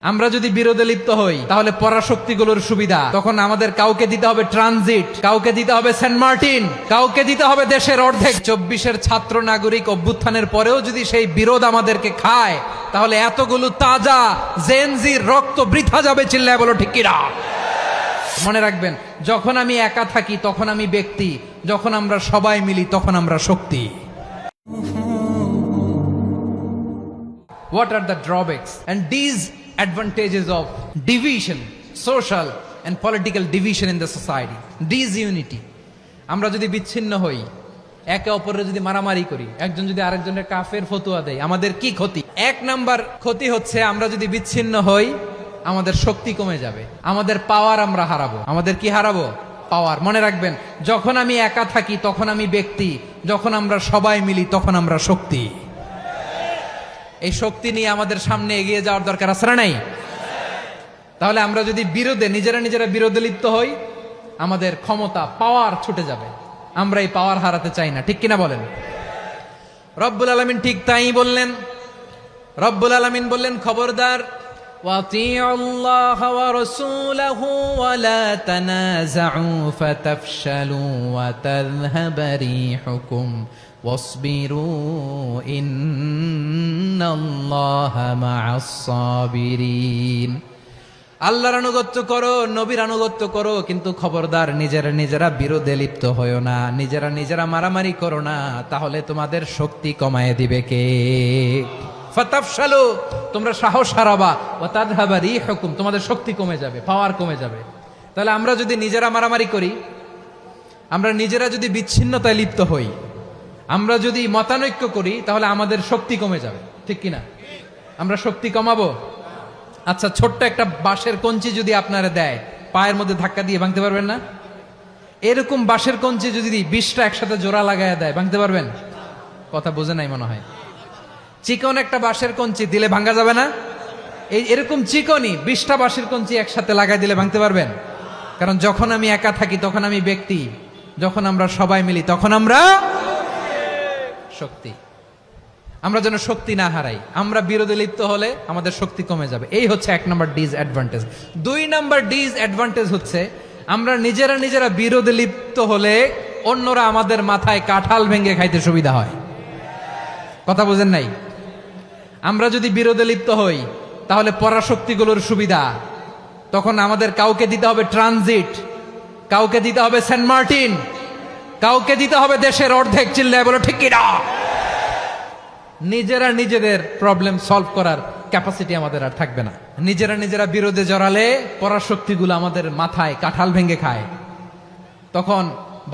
আমরা যদি বিরোধে লিপ্ত হই তাহলে পরাশক্তিগুলোর সুবিধা তখন আমাদের কাউকে দিতে হবে ট্রানজিট, কাউকে দিতে হবে সেন্ট মার্টিন, কাউকে দিতে হবে দেশের অর্ধেক। 24-এর ছাত্র নাগরিক অভ্যুত্থানের পরেও যদি সেই বিরোধ আমাদেরকে খায় তাহলে এতগুলো তাজা জেনজির রক্ত বৃথা যাবে। চিল্লায় বলো ঠিক কিনা? মনে রাখবেন, যখন আমি একা থাকি তখন আমি ব্যক্তি, যখন আমরা সবাই মিলি তখন আমরা শক্তি। What are the drawbacks and disadvantages of division, social and political division in the society? Disunity. আমরা যদি বিচ্ছিন্ন হই, একে অপরের যদি মারামারি করি, একজন যদি আরেকজনের কাফের ফতোয়া দেয়, আমাদের কি ক্ষতি? এক নাম্বার ক্ষতি হচ্ছে আমরা যদি বিচ্ছিন্ন হই আমাদের শক্তি কমে যাবে, আমাদের পাওয়ার আমরা হারাবো। আমাদের কি হারাবো? পাওয়ার। মনে রাখবেন, যখন আমি একা থাকি তখন আমি ব্যক্তি, যখন আমরা সবাই মিলি তখন আমরা শক্তি। এই শক্তি নিয়ে আমাদের সামনে এগিয়ে যাওয়ার দরকার আছে না নাই? তাহলে আমরা যদি নিজেরা বিরোধে লিপ্ত হই আমাদের ক্ষমতা, পাওয়ার ছুটে যাবে। আমরা এই পাওয়ার হারাতে চাই না, ঠিক কিনা বলেন? রব্বুল আলামিন ঠিক তাই বললেন। রব্বুল আলামিন বললেন, খবরদার, ওয়াতিউল্লাহ ওয়া রাসূলাহু ওয়া লা তানাযাউ ফাতাফশালু ওয়া তাযহাবা রিহুকুম ওয়াসবিরু ইন্নাল্লাহা মা'আস সাবিরিন। আল্লাহর আনুগত্য করো, নবীর আনুগত্য করো, কিন্তু খবরদার নিজেরা বিরোধে লিপ্ত হয়ো না, নিজেরা মারামারি করো না, তাহলে তোমাদের শক্তি কমায় দিবে কে? ফাতাফশালু, তোমরা সাহস হারাবা, ওয়া তাযহাবা রিহুকুম, তোমাদের শক্তি কমে যাবে, পাওয়ার কমে যাবে। তাহলে আমরা যদি নিজেরা মারামারি করি, আমরা নিজেরা যদি বিচ্ছিন্নতায় লিপ্ত হই, আমরা যদি মতানৈক্য করি, তাহলে আমাদের শক্তি কমে যাবে, ঠিক কিনা? আমরা শক্তি কমাবো। আচ্ছা, ছোট্ট একটা বাঁশের কঞ্চি যদি আপনারা দেয়, পায়ের মধ্যে ধাক্কা দিয়ে ভাঙতে পারবেন না? এরকম বাঁশের কঞ্চি যদি 20টা একসাথে জোড়া লাগায় দেয়, ভাঙতে পারবেন? কথা বোঝে নাই মনে হয়। চিকন একটা বাঁশের কঞ্চি দিলে ভাঙা যাবে না? এরকম চিকনই 20টা বাঁশের কঞ্চি একসাথে লাগাই দিলে ভাঙতে পারবেন? কারণ যখন আমি একা থাকি তখন আমি ব্যক্তি, যখন আমরা সবাই মিলি তখন আমরা শক্তি। আমরা যেন শক্তি না হারাই। আমরা বিরোধে লিপ্ত হলে আমাদের শক্তি কমে যাবে। এই হচ্ছে 1 নাম্বার ডিসঅ্যাডভান্টেজ। 2 নাম্বার ডিসঅ্যাডভান্টেজ হচ্ছে আমরা নিজেরা বিরোধে লিপ্ত হলে অন্যরা আমাদের মাথায় কাঁঠাল ভেঙে খাইতে সুবিধা হয়। কথা বোঝেন নাই? আমরা যদি বিরোধে লিপ্ত হই তাহলে পরাশক্তিগুলোর সুবিধা তখন আমাদের কাউকে দিতে হবে ট্রানজিট, কাউকে দিতে হবে সেন্ট মার্টিন, কাউকে দিতে হবে দেশের অর্ধেক। চিল্লায় বলো ঠিক কিনা? নিজেদের প্রবলেম সলভ করার ক্যাপাসিটি আমাদের আর থাকবে না। নিজেরা বিরোধে জড়ালে পরাশক্তিগুলো আমাদের মাথায় কাঁঠাল ভেঙে খায়। তখন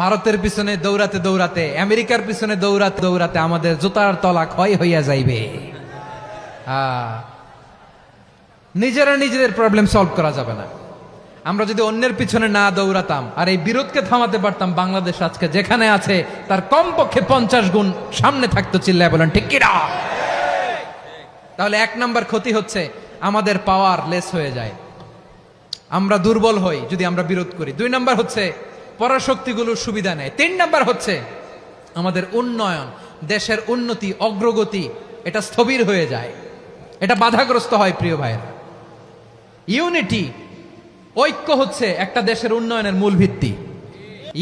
ভারতের পিছনে দৌড়াতে, আমেরিকার পিছনে দৌড়াতে আমাদের জুতার তলা ক্ষয় হইয়া যাইবে। নিজেদের প্রবলেম সলভ করা যাবে না। আমরা যদি অন্যের পিছনে না দৌড়াতাম আর এই বিরোধকে থামাতে পারতাম, বাংলাদেশ আজকে যেখানে আছে তার কমপক্ষে 50 গুণ সামনে থাকতো। চিল্লায় বলেন ঠিক কিনা? তাহলে 1 নাম্বার ক্ষতি হচ্ছে আমাদের পাওয়ার লেস হয়ে যায়, আমরা দুর্বল হই যদি আমরা বিরোধ করি। 2 নাম্বার হচ্ছে পরাশক্তিগুলোর সুবিধা নেয়। 3 নাম্বার হচ্ছে আমাদের উন্নয়ন, দেশের উন্নতি, অগ্রগতি এটা স্থবির হয়ে যায়, এটা বাধাগ্রস্ত হয়। প্রিয় ভাইয়েরা, ইউনিটি, ঐক্য হচ্ছে একটা দেশের উন্নয়নের মূল ভিত্তি।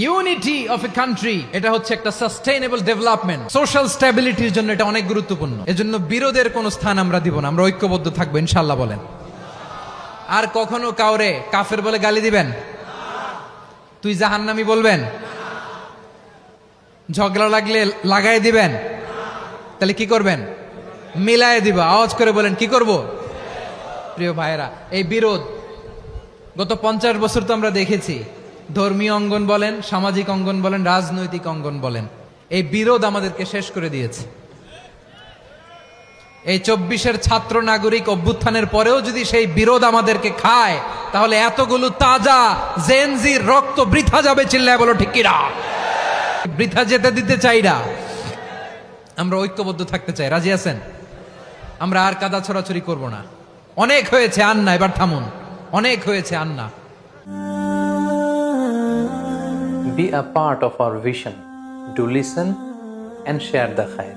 ইউনিটি অফ এ কান্ট্রি, এটা হচ্ছে একটা সাস্টেইনেবল ডেভেলপমেন্ট, সোশ্যাল স্ট্যাবিলিটির জন্য এটা অনেক গুরুত্বপূর্ণ। এজন্য বিরোধের কোনো স্থান আমরা দিব না, আমরা ঐক্যবদ্ধ থাকবো ইনশাআল্লাহ। বলেন, আর কখনো কাউরে কাফের বলে গালি দিবেন? তুই জাহান্নামী বলবেন? ঝগড়া লাগলে লাগাই দিবেন? তাহলে কি করবেন? মিলায় দিব। আওয়াজ করে বলেন, কি করব? প্রিয় ভাইয়েরা, এই বিরোধ গত 50 বছর তো আমরা দেখেছি, ধর্মীয় অঙ্গন বলেন, সামাজিক অঙ্গন বলেন, রাজনৈতিক অঙ্গন বলেন, এই বিরোধ আমাদেরকে শেষ করে দিয়েছে। এই 24-এর ছাত্র নাগরিক অভ্যুত্থানের পরেও যদি সেই বিরোধ আমাদেরকে খায় তাহলে এতগুলো তাজা জেনজির রক্ত বৃথা যাবে। চিল্লায় বলো ঠিক কিনা? বৃথা যেতে দিতে চাই না, আমরা ঐক্যবদ্ধ থাকতে চাই। রাজি আছেন? আমরা আর কাদা ছড়াছড়ি করব না। অনেক হয়েছে, আন্না, এবার থামুন। অনেক হয়েছে, আন্না। Be a part of our vision. Do listen and share the khair.